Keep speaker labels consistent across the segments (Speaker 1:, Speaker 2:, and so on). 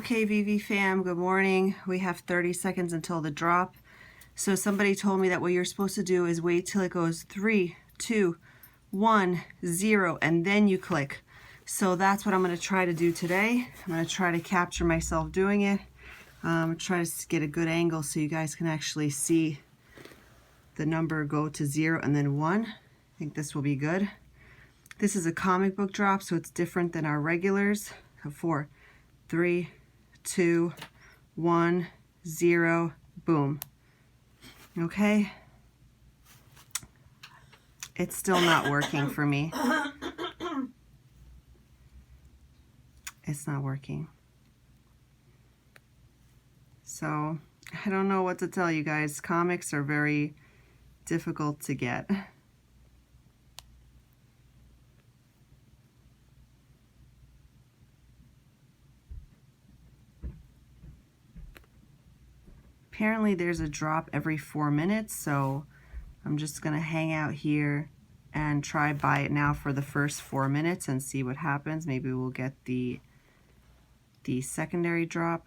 Speaker 1: Okay, VeVe fam, good morning. We have 30 seconds until the drop. So somebody told me that what you're supposed to do is wait till it goes 3, 2, 1, 0, and then you click. So that's what I'm going to try to do today. I'm going to try to capture myself doing it. Try to get a good angle so you guys can actually see the number go to 0 and then 1. I think this will be good. This is a comic book drop, so it's different than our regulars. 4, 3, 2, 1, 0, boom. Okay, it's still not working for me. It's not working. So I don't know what to tell you guys. Comics are very difficult to get. Apparently there's a drop every 4 minutes, so I'm just gonna hang out here and try buy it now for the first 4 minutes and see what happens. Maybe we'll get the secondary drop.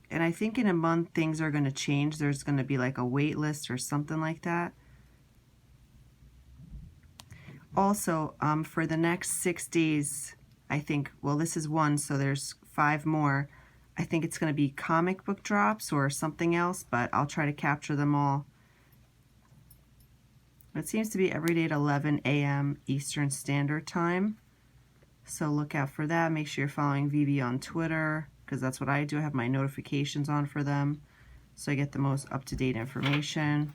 Speaker 1: And I think in a month things are gonna change. There's gonna be like a wait list or something like that. Also, for the next 6 days, I think, well, this is 1, so there's 5 more. I think it's going to be comic book drops or something else, but I'll try to capture them all. It seems to be every day at 11 a.m. Eastern Standard Time. So look out for that. Make sure you're following VeVe on Twitter, because that's what I do. I have my notifications on for them, so I get the most up-to-date information.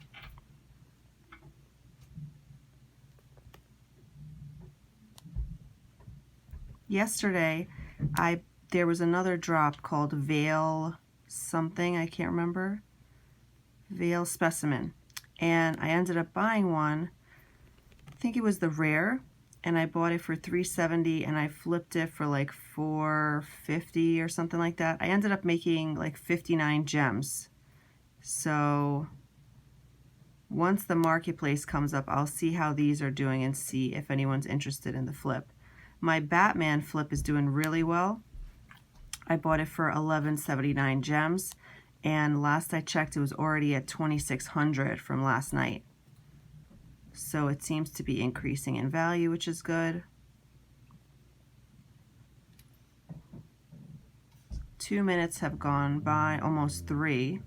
Speaker 1: Yesterday, there was another drop called VeVe something, I can't remember. VeVe SpiderMan. And I ended up buying one. I think it was the rare, and I bought it for $3.70 and I flipped it for like $4.50 or something like that. I ended up making like 59 gems. So once the marketplace comes up, I'll see how these are doing and see if anyone's interested in the flip. My Batman flip is doing really well. I bought it for 11.79 gems, and last I checked it was already at 2,600 from last night. So it seems to be increasing in value, which is good. 2 minutes have gone by, almost 3.